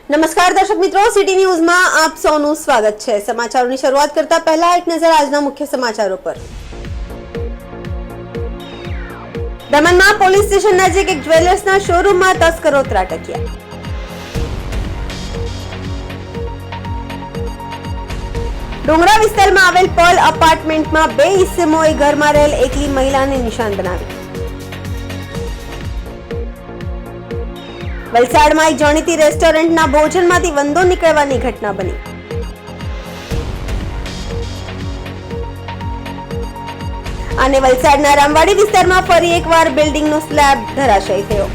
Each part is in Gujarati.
નમસ્કાર દર્શક મિત્રો, સિટી ન્યૂઝમાં આપ સૌનું સ્વાગત છે। સમાચારોની શરૂઆત કરતા પહેલા એક નજર આજના મુખ્ય સમાચારો પર। દમણમાં પોલીસ સ્ટેશન નજીક એક જ્વેલર્સના શોરૂમમાં તસ્કરો ત્રાટક્યા। ડુંગરા વિસ્તારમાં આવેલ પર્લ અપાર્ટમેન્ટમાં બે ઇસમોએ ઘરમાં રહેલ એકલી મહિલાને નિશાન બનાવી। વલસાડમાં એક જાણીતી રેસ્ટોરન્ટના ભોજનમાંથી વંદો નીકળવાની ઘટના બની। અને વલસાડના રામવાડી વિસ્તારમાં ફરી એકવાર બિલ્ડિંગનો સ્લેબ ધરાશાયી થયો।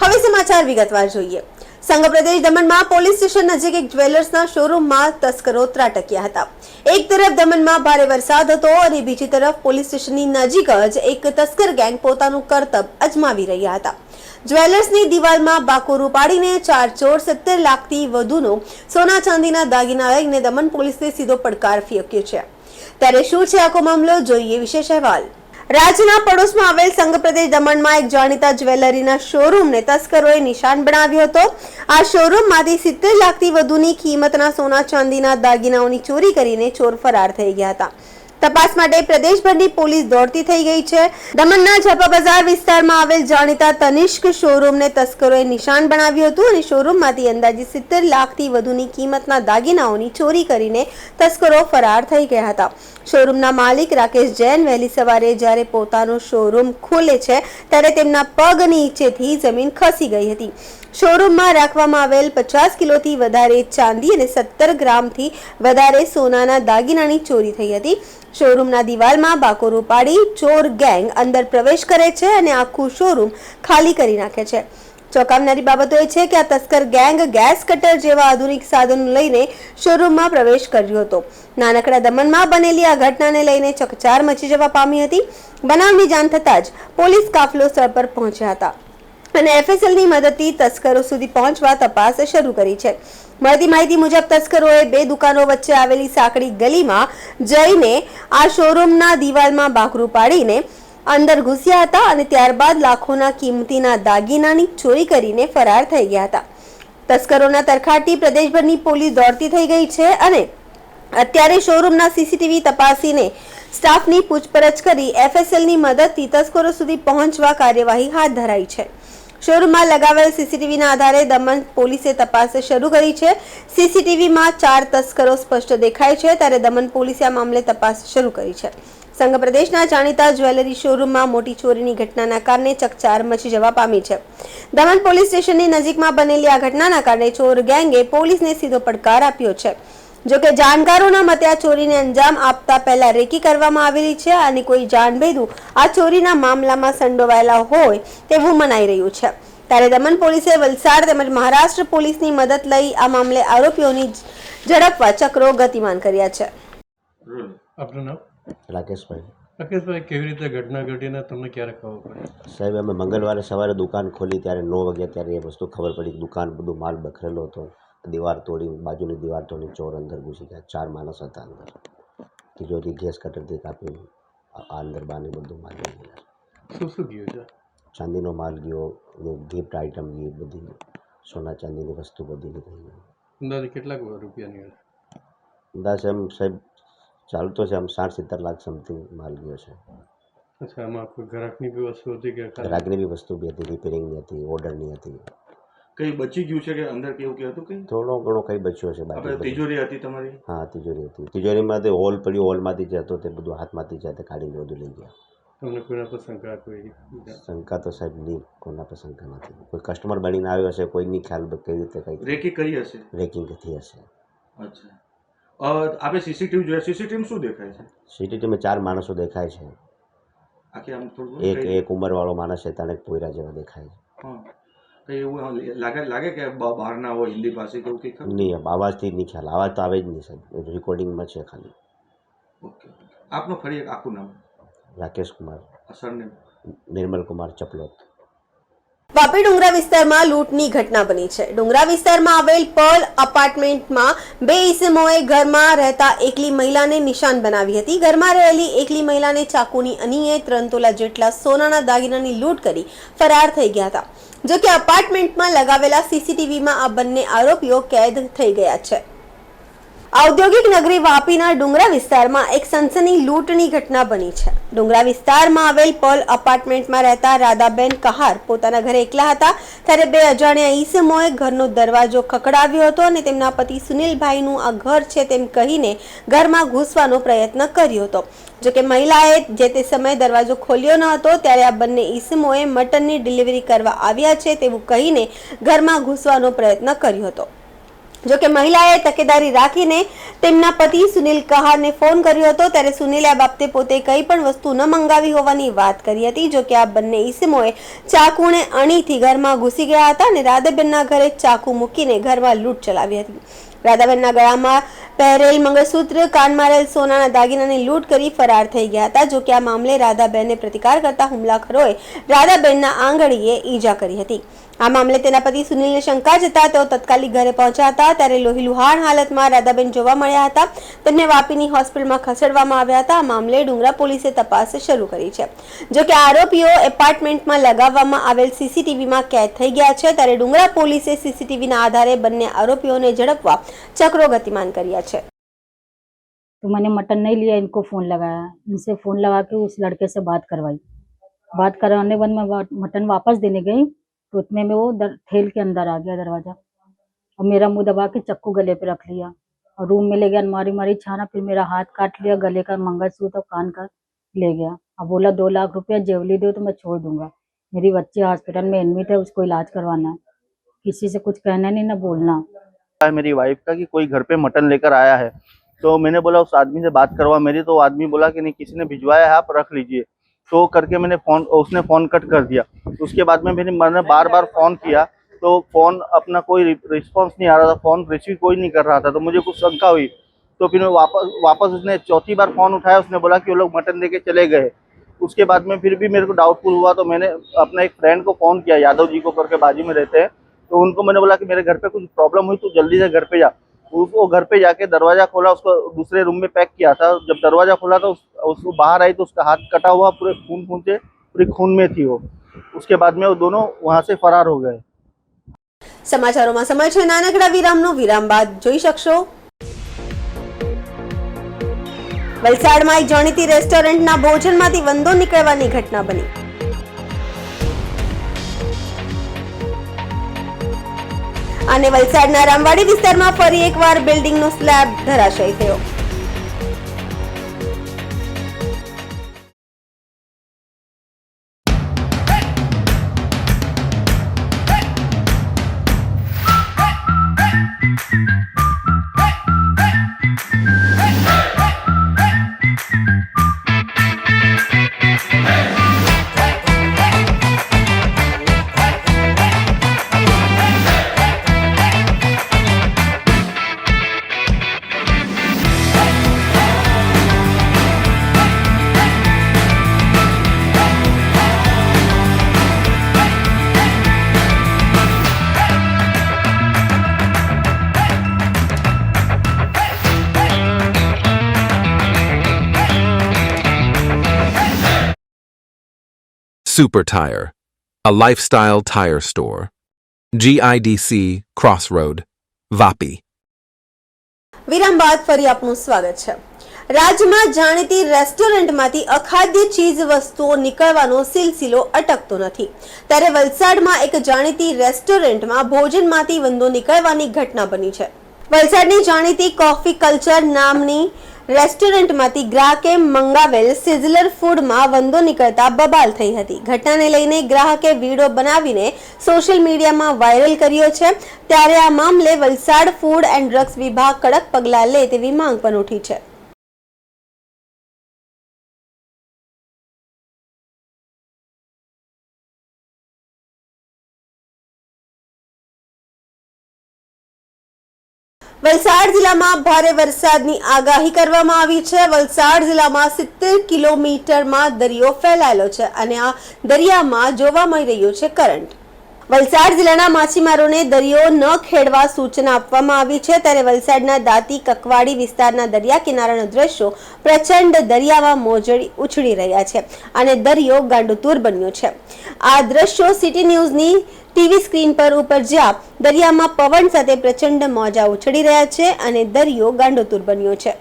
હવે સમાચાર વિગતવાર જોઈએ। સંઘ પ્રદેશ દમણમાં પોલીસ સ્ટેશન નજીક એક જ્વેલર્સના શોરૂમમાં તસ્કરો ત્રાટક્યા હતા। એક તરફ દમણમાં ભારે વરસાદ હતો અને બીજી તરફ પોલીસ સ્ટેશનની નજીક જ એક તસ્કર ગેંગ પોતાનું કરતબ અજમાવી રહ્યા હતા। જ્વેલર્સની દિવાલમાં બાકોરું પાડીને 4 ચોર 70 લાખથી વધુનો સોના ચાંદીના દાગીના લઈને દમણ પોલીસને સીધો પડકાર ફેંક્યો છે। ત્યારે શું છે આખો મામલો, જોઈએ વિશેષ અહેવાલ। રાજ્યના પડોશમાં આવેલ સંઘ પ્રદેશ દમણમાં એક જાણીતા જ્વેલરીના શોરૂમને તસ્કરોએ નિશાન બનાવ્યો હતો। આ શોરૂમમાંથી 70 લાખથી વધુની કિંમતના સોના ચાંદીના દાગીનાઓની ચોરી કરીને ચોર ફરાર થઈ ગયા હતા। તપાસ માટે પ્રદેશભરની પોલીસ દોડતી થઈ ગઈ છે। દમણના ઝપા બજાર વિસ્તારમાં આવેલ જાણીતા તનિષ્ક શોરૂમને તસ્કરોએ નિશાન બનાવ્યું હતું અને શોરૂમમાંથી અંદાજે 70 લાખથી વધુની કિંમતના દાગીનાઓની ચોરી કરીને તસ્કરો ફરાર થઈ ગયા હતા। શોરૂમના માલિક રાકેશ જૈન વહેલી સવારે જ્યારે પોતાનો શોરૂમ ખોલે છે ત્યારે તેમના પગ નીચેથી જમીન ખસી ગઈ હતી। શોરૂમમાં રાખવામાં આવેલ 50 કિલોથી વધારે ચાંદી અને 70 ગ્રામથી વધારે સોનાના દાગીનાની ચોરી થઈ હતી। શોરૂમના દિવાલમાં બાકોરું પાડી ચોર ગેંગ અંદર પ્રવેશ કરે છે અને આખું શોરૂમ ખાલી કરી નાખે છે। ચોંકાવનારી બાબત એ છે કે આ તસ્કર ગેંગ ગેસ કટર જેવા આધુનિક સાધનો લઈને શોરૂમમાં પ્રવેશ કર્યો હતો। નાનકડા દમણમાં બનેલી આ ઘટનાને લઈને ચકચાર મચી જવા પામી હતી। બનાવની જાણ થતાં જ પોલીસ કાફલો સ્થળ પર પહોંચ્યા હતા અને એફએસએલની મદદથી તસ્કરો સુધી પહોંચવા તપાસ શરૂ કરી છે। મળતી માહિતી મુજબ તસ્કરોએ બે દુકાનો વચ્ચે આવેલી સાંકડી ગલીમાં જઈને આ શોરૂમના દિવાલમાં બાકરું પાડીને અંદર ઘૂસ્યા હતા અને ત્યારબાદ લાખોના કિંમતીના દાગીનાની ચોરી કરીને ફરાર થઈ ગયા હતા। તસ્કરોના તરખાટથી પ્રદેશભરની પોલીસ દોડતી થઈ ગઈ છે અને અત્યારે શોરૂમના સીસીટીવી તપાસીને સ્ટાફની પૂછપરછ કરી એફએસએલની મદદથી તસ્કરો સુધી પહોંચવા કાર્યવાહી હાથ ધરાઈ છે। શોરૂમમાં લગાવેલ સીસીટીવીના આધારે દમણ પોલીસે તપાસ શરૂ કરી છે। સીસીટીવીમાં 4 તસ્કરો સ્પષ્ટ દેખાય છે, ત્યારે દમણ પોલીસે આ મામલે તપાસ શરૂ કરી છે। સંઘ પ્રદેશના જાણીતા જ્વેલરી શોરૂમમાં મોટી ચોરીની ઘટનાના કારણે ચકચાર મચી જવા પામી છે। દમણ પોલીસ સ્ટેશનની નજીકમાં બનેલી આ ઘટનાના કારણે ચોર ગેંગે પોલીસને સીધો પડકાર આપ્યો છે। જોકે જાણકારોના મતે આ ચોરીને અંજામ આપતા પહેલા રેકી કરવામાં આવેલી છે અને કોઈ જાણભેદુ આ ચોરીના મામલામાં સંડોવાયેલા હોય તેવું મનાઈ રહ્યું છે। ત્યારે દમણ પોલીસે વલસાડ તેમજ મહારાષ્ટ્ર પોલીસની મદદ લઈ આ મામલે આરોપીઓની ઝડપવા ચક્રો ગતિમાન કર્યા છે। આપનું નામ? રાકેશભાઈ। રાકેશભાઈ, કેવી રીતે ઘટના ઘટીને તમને ક્યારે ખબર પડી? સાહેબ, અમે મંગળવારે સવારે દુકાન ખોલી ત્યારે 9 વાગ્યા ત્યારે એ વસ્તુ ખબર પડી। દુકાન બધું માલ બખરેલો હતો। દીવાર તોડી, બાજુની દીવાર તોડી ચોર અંદર ઘૂસી ગયા। 4 માણસ હતા અંદર। તિજોરી ગેસ કટરથી કાપી આ અંદર બાને બધું માલ લઈ ગયા। શું શું ગયું છે? ચાંદીનો માલ ગયો, ગિફ્ટ આઇટમ ગઈ, બધી સોના ચાંદીની વસ્તુ બધી નીકળી ગઈ। અંદાજે કેટલાક રૂપિયાની હશે? અંદાજે એમ સાહેબ ચાલતો છે આમ 60-70 લાખ સમથિંગ માલ ગયો છે। અચ્છા, આમાં કોઈ ગ્રાહકની બી વસ્તુ હતી કે ગ્રાહકની બી વસ્તુ બી હતી, રિપેરિંગની હતી, ઓર્ડરની હતી। કઈ બચી ગયું છે કે અંદર કેવું કે હતું? કઈ થોડો ઘણો કંઈ બચ્યો છે આપણે બાકી। તિજોરી હતી તમારી? હા, તિજોરી હતી। તિજોરીમાં તે હોલ પડ્યું, હોલમાંથી જે હતો તે બધું હાથમાંથી જે તે કાઢીને બધું લઈ ગયા। તમને કોઈના પર શંકા કોઈ? શંકા તો સાહેબ નહીં, કોના પર શંકા નથી। કોઈ કસ્ટમર બનીને આવ્યો હશે, કોઈની ખ્યાલ કઈ રીતે કઈ રેકી કરી હશે? રેકિંગ થઈ હશે। અચ્છા, આપણે સીસીટીવી જોયા, સીસીટીવી શું દેખાય છે? સીસીટીવીમાં 4 માણસો દેખાય છે। આખી આમ થોડું એક ઉંમરવાળો માણસ છે, તને પોયરા જેવા દેખાય છે। હા, કઈ એવું લાગે કે બહારના હોય હિન્દી પાસે કેવું કંઈ ખરું? નહીં, અવાજથી નહીં ખ્યાલ, અવાજ તો આવે જ નહીં સાહેબ, રેકોર્ડિંગમાં છે ખાલી। ઓકે, આપનું ફરી એક આખું નામ? રાકેશ કુમાર, સરનેમ? નિર્મલ કુમાર ચપલોત। વાપી ડુંગરા વિસ્તારમાં લૂંટની ઘટના બની છે. ડુંગરા વિસ્તારમાં આવેલ પર્લ અપાર્ટમેન્ટમાં બે ઈસમોએ ઘરમાં રહેતા એકલી મહિલાને નિશાન બનાવી હતી. ઘરમાં રહેલી એકલી મહિલાને ચાકુની અણીએ 3 તોલા જેટલા સોનાના દાગીનાની લૂંટ કરી ફરાર થઈ ગયા હતા. જો કે અપાર્ટમેન્ટમાં લગાવેલા સીસીટીવીમાં આ બંને આરોપીઓ કેદ થઈ ગયા છે. ઔદ્યોગિક નગરી વાપીના ડુંગરા વિસ્તારમાં એક સનસની લૂંટની ઘટના બની છે. ડુંગરા વિસ્તારમાં આવેલ પર્લ અપાર્ટમેન્ટમાં રહેતા રાધાબેન કહાર પોતાના ઘરે એકલા હતા ત્યારે બે અજાણ્યા ઈસમોએ ઘરનો દરવાજો ખખડાવ્યો હતો અને તેમના પતિ સુનિલભાઈનું આ ઘર છે તેમ કહીને ઘરમાં ઘૂસવાનો પ્રયત્ન કર્યો હતો. જોકે મહિલાએ જે તે સમયે દરવાજો ખોલ્યો ન હતો ત્યારે આ બંને ઈસમોએ મટનની ડિલિવરી કરવા આવ્યા છે તેવું કહીને ઘરમાં ઘૂસવાનો પ્રયત્ન કર્યો હતો. જોકે મહિલાએ તકેદારી રાખીને તેમના પતિ સુનિલ કહારને ફોન કર્યો હતો ત્યારે સુનિલે આ બાબતે પોતે કંઈ પણ વસ્તુ ન મંગાવી હોવાની વાત કરી હતી. જોકે આ બંને ઈસમોએ ચાકુને અણીથી ઘરમાં ઘૂસી ગયા હતા અને રાધાબેનના ઘરે ચાકુ મૂકીને ઘરમાં લૂંટ ચલાવી હતી. રાધાબેનના ગળામાં પહેરેલ મંગળસૂત્ર, કાનમાં રહેલ સોનાના દાગીનાની લૂંટ કરી ફરાર થઈ ગયા હતા. જોકે આ મામલે રાધાબેનને પ્રતિકાર કરતા હુમલાખોરોએ રાધાબેનના આંગળીએ ઈજા કરી હતી. આ મામલે તેના પતિ સુનિલને શંકા જતા તેઓ તત્કાલિક ઘરે પહોંચ્યા હતા ત્યારે લોહીલુહાણ હાલતમાં રાધાબેન જોવા મળ્યા હતા. તેમને વાપીની હોસ્પિટલમાં ખસેડવામાં આવ્યા હતા. આ મામલે ડુંગરા પોલીસે તપાસ શરૂ કરી છે. જોકે આરોપીઓ એપાર્ટમેન્ટમાં લગાવવામાં આવેલ સીસીટીવીમાં કેદ થઈ ગયા છે ત્યારે ડુંગરા પોલીસે સીસીટીવીના આધારે બંને આરોપીઓને ઝડપવા चक्रों गतिमान किया है. तो मैंने मटन नहीं लिया, इनको फ़ोन लगाया, इनसे फ़ोन लगा के उस लड़के से बात करवाई. बात करवाने बाद मैं मटन वापस देने गई तो उतने में वो ठेल के अंदर आ गया दरवाज़ा और मेरा मुंह दबा के चक्कू गले पे रख लिया और रूम में ले गया, अलमारी मारी छाना, फिर मेरा हाथ काट लिया, गले का मंगलसूत्र और कान का ले गया. अब बोला 2 लाख रुपया जेवली दो तो मैं छोड़ दूंगा. मेरी बच्ची हॉस्पिटल में एडमिट है, उसको इलाज करवाना है, किसी से कुछ कहना नहीं ना बोलना. मेरी वाइफ का कि कोई घर पे मटन लेकर आया है तो मैंने बोला उस आदमी से बात करवा मेरी, तो आदमी बोला कि नहीं किसी ने भिजवाया है, आप रख लीजिए. तो करके उसने फ़ोन कट कर दिया. उसके बाद में मैंने बार बार फ़ोन किया तो फ़ोन अपना कोई रिस्पॉन्स नहीं आ रहा था, फ़ोन रिसीव कोई नहीं कर रहा था. तो मुझे कुछ शंका हुई तो फिर वापस उसने चौथी बार फ़ोन उठाया. उसने बोला कि वो लोग मटन लेके चले गए. उसके बाद में फिर भी मेरे को डाउटफुल हुआ तो मैंने अपना एक फ्रेंड को फ़ोन किया, यादव जी को करके बाजू में रहते हैं. तो उनको मैंने बोला कि मेरे घर पे कुछ प्रॉब्लम हुई तो जल्दी से घर पे जा. वो घर पे जाके दरवाज़ा खोला, उसको दूसरे रूम में पैक किया था. जब दरवाज़ा खोला तो उसको बाहर आई तो उसका हाथ कटा हुआ पूरे खून से पूरी खून में थी वो. उसके बाद में वो दोनों वहाँ से फरार हो गए. સમાચારોમાં સમય છે નાનકડા વિરામનો. વિરામ બાદ જોઈ શકશો વલસાડમાં એક જાણીતી રેસ્ટોરન્ટના ભોજનમાંથી વંદો નીકળવાની ઘટના બની. અને વલસાડના રામવાડી વિસ્તારમાં ફરી એકવાર બિલ્ડિંગનો સ્લેબ ધરાશાયી થયો. Super Tire, a lifestyle tire store. GIDC Crossroad, Vapi. વિરામ બાદ ફરી આપનું સ્વાગત છે. રાજ્યમાં જાણીતી રેસ્ટોરન્ટમાંથી અખાદ્ય ચીજ વસ્તુઓ નીકળવાનો સિલસિલો અટકતો નથી ત્યારે વલસાડમાં એક જાણીતી રેસ્ટોરન્ટમાં ભોજનમાંથી વંદો નીકળવાની ઘટના બની છે. વલસાડની જાણીતી કોફી કલ્ચર નામની રેસ્ટોરન્ટમાંથી ગ્રાહકે મંગાવેલ સિઝલર ફૂડમાં વંદો નીકળતા બબાલ થઈ હતી. ઘટનાને લઈને ગ્રાહકે વિડીયો બનાવીને સોશિયલ મીડિયામાં વાયરલ કર્યો છે ત્યારે આ મામલે વલસાડ ફૂડ એન્ડ ડ્રગ્સ વિભાગ કડક પગલાં લે તેવી માંગ પણ ઉઠી છે. વલસાડ જિલ્લામાં ભારે વરસાદની આગાહી કરવામાં આવી છે. વલસાડ જિલ્લામાં 70 કિલોમીટરમાં દરિયો ફેલાયેલો છે અને આ દરિયામાં જોવા મળી રહ્યો છે કરંટ. વલસાડ જિલ્લાના માછીમારોને દરિયો ન ખેડવા સૂચના આપવામાં આવી છે, ત્યારે વલસાડના દાંતી કકવાડી વિસ્તારના દરિયા કિનારાના દ્રશ્યો પ્રચંડ દરિયામાં મોજડી ઉછળી રહ્યા છે અને દરિયો ગાંડોતુર બન્યો છે. આ દ્રશ્યો સિટી ન્યૂઝની ટીવી સ્ક્રીન પર ઉપર જ્યાં દરિયામાં પવન સાથે પ્રચંડ મોજા ઉછળી રહ્યા છે અને દરિયો ગાંડોતુર બન્યો છે.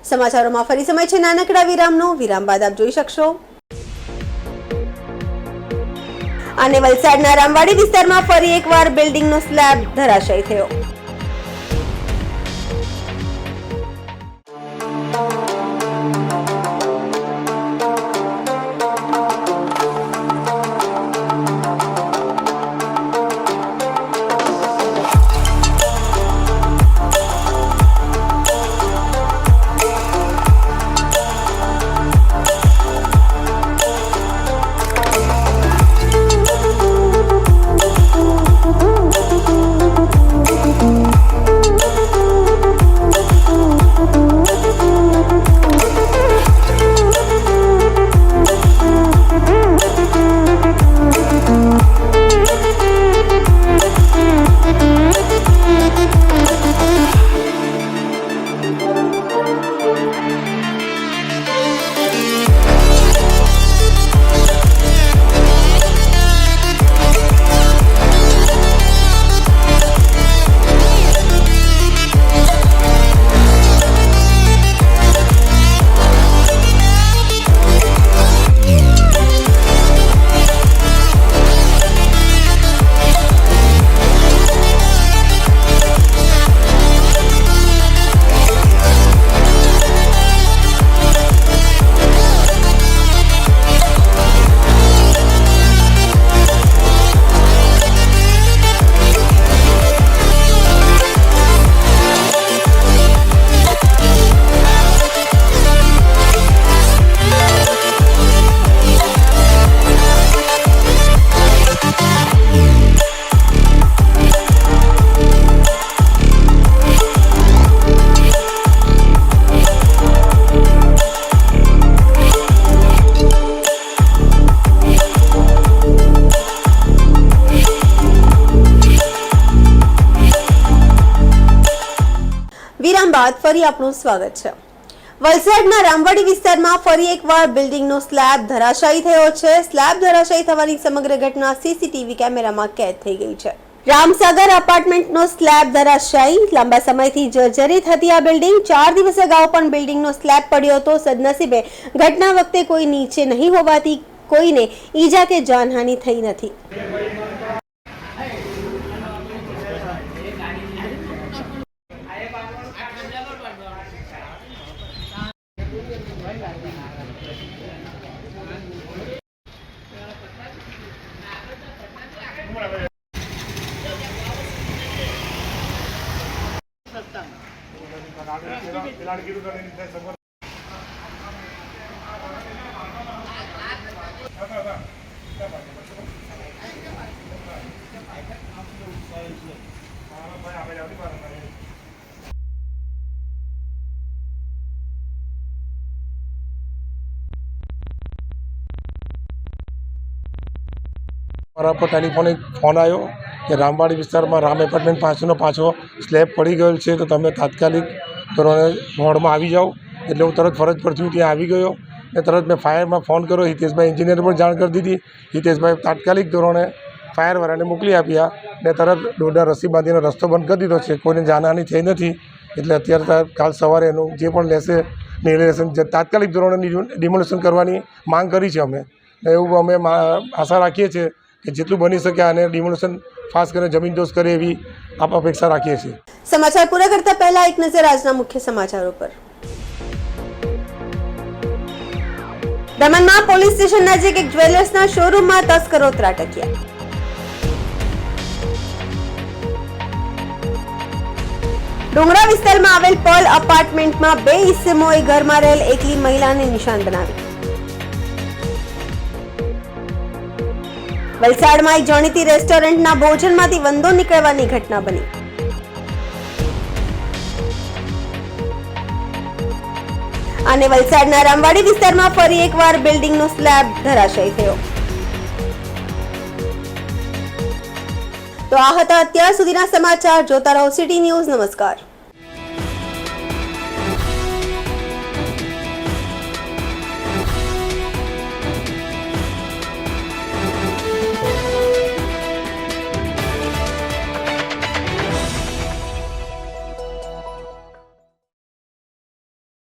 સમાચારોમાં ફરી સમય છે નાનકડા વિરામનો. વિરામ બાદ આપ જોઈ શકશો. અને વલસાડના રામવાડી વિસ્તારમાં ફરી એકવાર બિલ્ડિંગનો સ્લેબ ધરાશયી થયો. બાદ ફરી આપનું સ્વાગત છે. વલસાડના રામવાડી વિસ્તારમાં ફરી એકવાર બિલ્ડિંગનો સ્લેબ ધરાશાયી થયો છે. સ્લેબ ધરાશાયી થવાની સમગ્ર ઘટના સીસીટીવી કેમેરામાં કેદ થઈ ગઈ છે. રામસાગર અપાર્ટમેન્ટનો સ્લેબ ધરાશાયી. લાંબા સમયથી જર્જરિત હતી આ બિલ્ડિંગ. 4 દિવસ અગાઉ પણ બિલ્ડિંગનો સ્લેબ પડ્યો હતો. સદનસીબે ઘટના વખતે કોઈ નીચે નહીં હોવાથી કોઈને ઈજા કે જાનહાનિ થઈ નથી. મારા પર ટેલિફોનિક ફોન આવ્યો કે રામવાડી વિસ્તારમાં રામ એપાર્ટમેન્ટ પાછો સ્લેબ પડી ગયેલ છે, તો તમે તાત્કાલિક ધોરણે વોર્ડમાં આવી જાઓ. એટલે હું તરત ફરજ પરથી હું ત્યાં આવી ગયો ને તરત મેં ફાયરમાં ફોન કર્યો. હિતેશભાઈ એન્જિનિયર પણ જાણ કરી દીધી. હિતેશભાઈ તાત્કાલિક ધોરણે ફાયરવાળાને મોકલી આપ્યા ને તરત દોરડા રસ્સી બાંધીને રસ્તો બંધ કરી દીધો છે. કોઈને જાનહાની થઈ નથી. એટલે અત્યારે કાલ સવારે એનું જે પણ લેશે નિર્લેશન તાત્કાલિક ધોરણે ડિમોલિશન કરવાની માંગ કરી છે અમે. એવું અમે આશા રાખીએ છીએ કે જેટલું બની શકે આને ડિમોલિશન ફાસ્ટ કરીને જમીનદોસ્ત કરે એવી અપેક્ષા રાખીએ છીએ. સમાચાર પૂરા કરતા પહેલા એક નજર આજના મુખ્ય સમાચારો પર. દમણમાં પોલીસ સ્ટેશન નજીક એક જ્વેલર્સના શોરૂમમાં તસ્કરો ત્રાટક્યા. ડુંગરા વિસ્તારમાં આવેલ પર્લ અપાર્ટમેન્ટમાં 2 ઈસમોએ ઘરમાં રહેલ એકલી મહિલાને નિશાન બનાવી. વલસાડમાં એક જાણીતી રેસ્ટોરન્ટના ભોજનમાંથી વંદો નીકળવાની ઘટના બની. અને વલસાડના રામવાડી વિસ્તારમાં ફરી એકવાર બિલ્ડિંગનો સ્લેબ ધરાશાયી થયો. તો આ હતા અત્યાર સુધીના સમાચાર. જોતા રહો સિટી ન્યૂઝ. નમસ્કાર.